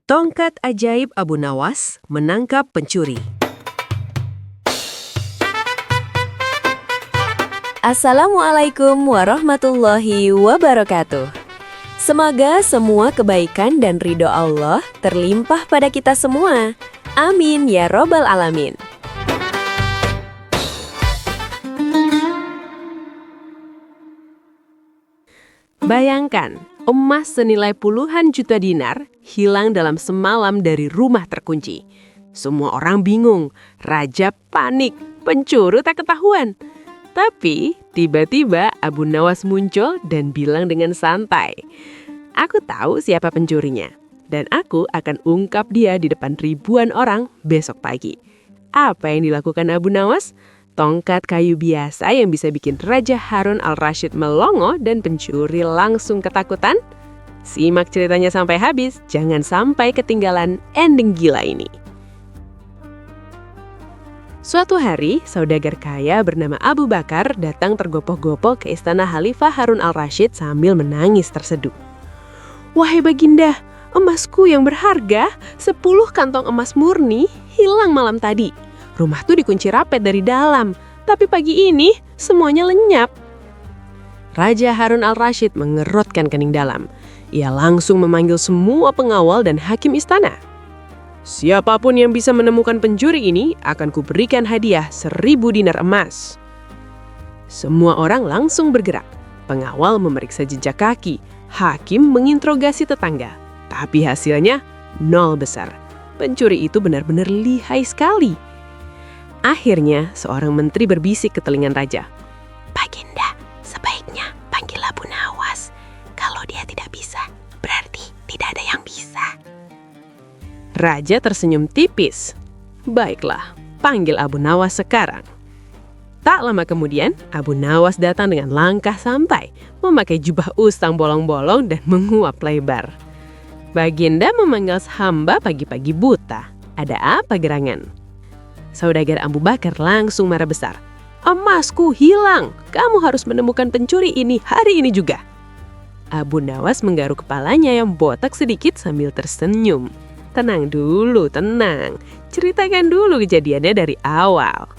Tongkat ajaib Abu Nawas menangkap pencuri. Assalamualaikum warahmatullahi wabarakatuh. Semoga semua kebaikan dan ridho Allah terlimpah pada kita semua. Amin ya robbal alamin. Bayangkan, emas senilai puluhan juta dinar hilang dalam semalam dari rumah terkunci. Semua orang bingung, raja panik, pencuri tak ketahuan. Tapi tiba-tiba Abu Nawas muncul dan bilang dengan santai, "Aku tahu siapa pencurinya, dan aku akan ungkap dia di depan ribuan orang besok pagi." Apa yang dilakukan Abu Nawas? Tongkat kayu biasa yang bisa bikin Raja Harun al-Rashid melongo dan pencuri langsung ketakutan? Simak ceritanya sampai habis, jangan sampai ketinggalan ending gila ini. Suatu hari, saudagar kaya bernama Abu Bakar datang tergopoh-gopoh ke istana Khalifah Harun al-Rashid sambil menangis terseduh. "Wahai baginda, emasku yang berharga, 10 kantong emas murni, hilang malam tadi. Rumah tuh dikunci rapet dari dalam, tapi pagi ini semuanya lenyap." Raja Harun al-Rashid mengerutkan kening dalam. Ia langsung memanggil semua pengawal dan hakim istana. "Siapapun yang bisa menemukan pencuri ini akan kuberikan hadiah 1000 dinar emas." Semua orang langsung bergerak. Pengawal memeriksa jejak kaki, hakim menginterogasi tetangga. Tapi hasilnya 0 besar. Pencuri itu benar-benar lihai sekali. Akhirnya, seorang menteri berbisik ke telinga raja. "Baginda, sebaiknya panggil Abu Nawas. Kalau dia tidak bisa, berarti tidak ada yang bisa." Raja tersenyum tipis. "Baiklah, panggil Abu Nawas sekarang." Tak lama kemudian, Abu Nawas datang dengan langkah santai, memakai jubah ustang bolong-bolong dan menguap lebar. "Baginda memanggil hamba pagi-pagi buta. Ada apa gerangan?" Saudagar Abu Bakar langsung marah besar. "Emasku hilang. Kamu harus menemukan pencuri ini hari ini juga." Abu Nawas menggaruk kepalanya yang botak sedikit sambil tersenyum. "Tenang dulu, tenang. Ceritakan dulu kejadiannya dari awal."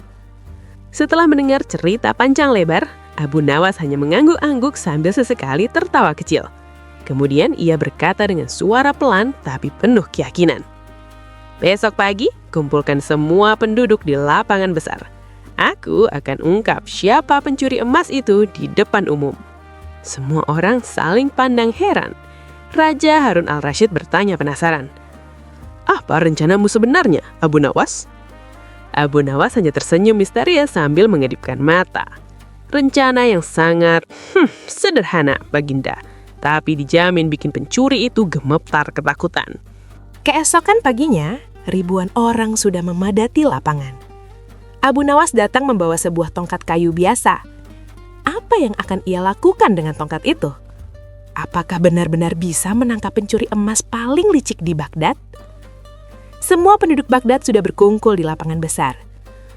Setelah mendengar cerita panjang lebar, Abu Nawas hanya mengangguk-angguk sambil sesekali tertawa kecil. Kemudian ia berkata dengan suara pelan tapi penuh keyakinan, "Besok pagi, kumpulkan semua penduduk di lapangan besar. Aku akan ungkap siapa pencuri emas itu di depan umum." Semua orang saling pandang heran. Raja Harun al-Rashid bertanya penasaran, "Apa rencanamu sebenarnya, Abu Nawas?" Abu Nawas hanya tersenyum misterius sambil mengedipkan mata. "Rencana yang sangat sederhana, Baginda. Tapi dijamin bikin pencuri itu gemetar ketakutan." Keesokan paginya, ribuan orang sudah memadati lapangan. Abu Nawas datang membawa sebuah tongkat kayu biasa. Apa yang akan ia lakukan dengan tongkat itu? Apakah benar-benar bisa menangkap pencuri emas paling licik di Baghdad? Semua penduduk Baghdad sudah berkumpul di lapangan besar.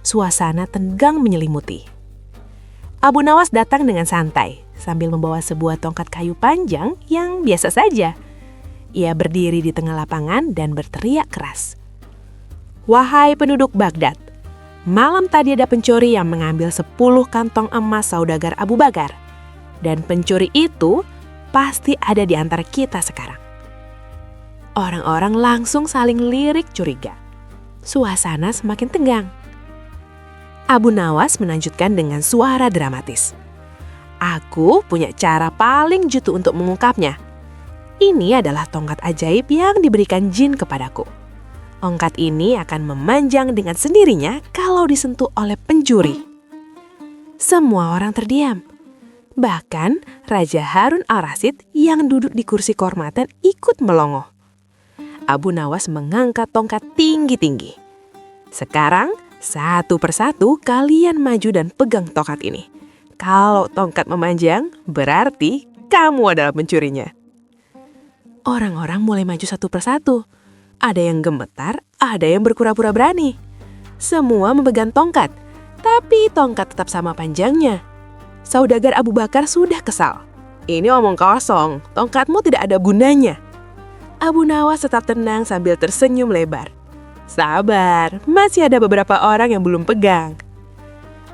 Suasana tegang menyelimuti. Abu Nawas datang dengan santai, sambil membawa sebuah tongkat kayu panjang yang biasa saja. Ia berdiri di tengah lapangan dan berteriak keras. "Wahai penduduk Baghdad, malam tadi ada pencuri yang mengambil 10 kantong emas saudagar Abu Bakar. Dan pencuri itu pasti ada di antara kita sekarang." Orang-orang langsung saling lirik curiga. Suasana semakin tegang. Abu Nawas melanjutkan dengan suara dramatis. "Aku punya cara paling jitu untuk mengungkapnya. Ini adalah tongkat ajaib yang diberikan jin kepadaku. Tongkat ini akan memanjang dengan sendirinya kalau disentuh oleh pencuri." Semua orang terdiam. Bahkan Raja Harun al-Rashid yang duduk di kursi kehormatan ikut melongo. Abu Nawas mengangkat tongkat tinggi-tinggi. "Sekarang, satu persatu kalian maju dan pegang tongkat ini. Kalau tongkat memanjang, berarti kamu adalah pencurinya." Orang-orang mulai maju satu persatu. Ada yang gemetar, ada yang berpura-pura berani. Semua memegang tongkat, tapi tongkat tetap sama panjangnya. Saudagar Abu Bakar sudah kesal. "Ini omong kosong, tongkatmu tidak ada gunanya." Abu Nawas tetap tenang sambil tersenyum lebar. Sabar, masih ada beberapa orang yang belum pegang.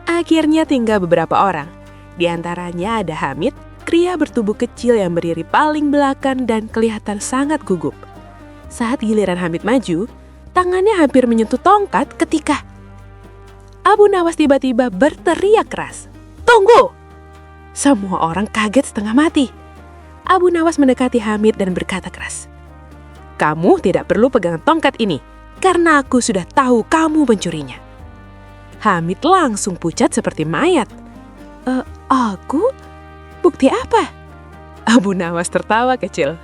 Akhirnya tinggal beberapa orang. Di antaranya ada Hamid, pria bertubuh kecil yang berdiri paling belakang dan kelihatan sangat gugup. Saat giliran Hamid maju, tangannya hampir menyentuh tongkat ketika Abu Nawas tiba-tiba berteriak keras. "Tunggu!" Semua orang kaget setengah mati. Abu Nawas mendekati Hamid dan berkata keras, "Kamu tidak perlu pegang tongkat ini, karena aku sudah tahu kamu pencurinya." Hamid langsung pucat seperti mayat. Aku? Bukti apa?" Abu Nawas tertawa kecil.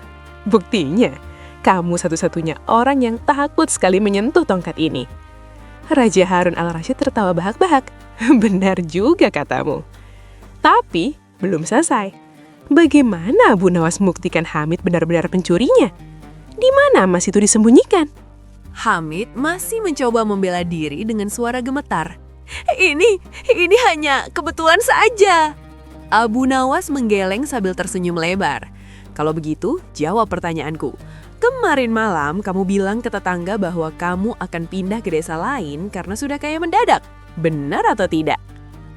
"Buktinya, kamu satu-satunya orang yang takut sekali menyentuh tongkat ini." Raja Harun al-Rasyid tertawa bahak-bahak. "Benar juga katamu. Tapi belum selesai. Bagaimana Abu Nawas membuktikan Hamid benar-benar pencurinya? Di mana emas itu disembunyikan?" Hamid masih mencoba membela diri dengan suara gemetar. Ini hanya kebetulan saja." Abu Nawas menggeleng sambil tersenyum lebar. "Kalau begitu, jawab pertanyaanku. Kemarin malam kamu bilang ke tetangga bahwa kamu akan pindah ke desa lain karena sudah kaya mendadak. Benar atau tidak?"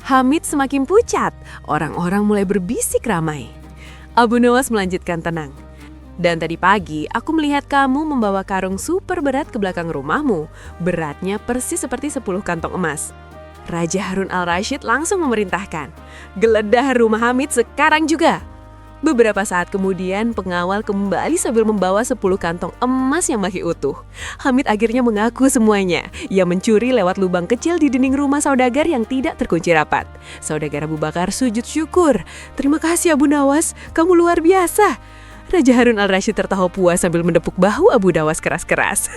Hamid semakin pucat. Orang-orang mulai berbisik ramai. Abu Nawas melanjutkan tenang. "Dan tadi pagi aku melihat kamu membawa karung super berat ke belakang rumahmu. Beratnya persis seperti 10 kantong emas." Raja Harun al-Rasyid langsung memerintahkan, "Geledah rumah Hamid sekarang juga." Beberapa saat kemudian pengawal kembali sambil membawa 10 kantong emas yang masih utuh. Hamid akhirnya mengaku semuanya. Ia mencuri lewat lubang kecil di dinding rumah saudagar yang tidak terkunci rapat. Saudagar Abu Bakar sujud syukur. "Terima kasih Abu Nawas, kamu luar biasa." Raja Harun al-Rasyid tertawa puas sambil menepuk bahu Abu Nawas keras-keras.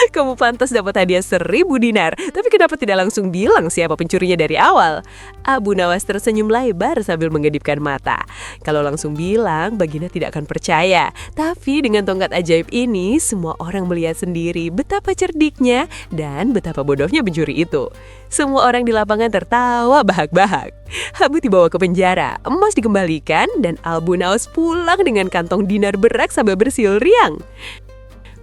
"Kamu pantas dapat hadiah 1000 dinar, tapi kenapa tidak langsung bilang siapa pencurinya dari awal?" Abu Nawas tersenyum lebar sambil mengedipkan mata. Kalau langsung bilang, Baginda tidak akan percaya. Tapi dengan tongkat ajaib ini, semua orang melihat sendiri betapa cerdiknya dan betapa bodohnya pencuri itu. Semua orang di lapangan tertawa bahak-bahak. Hamid dibawa ke penjara, emas dikembalikan, dan Abu Nawas pulang dengan kantong dinar berak sambil bersiul riang.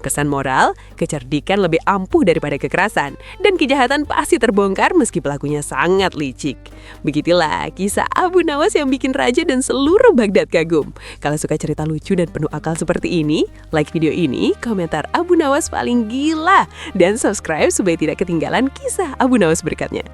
Kesan moral, kecerdikan lebih ampuh daripada kekerasan, dan kejahatan pasti terbongkar meski pelakunya sangat licik. Begitulah kisah Abu Nawas yang bikin raja dan seluruh Baghdad kagum. Kalau suka cerita lucu dan penuh akal seperti ini, like video ini, komentar Abu Nawas paling gila, dan subscribe supaya tidak ketinggalan kisah Abu Nawas berikutnya.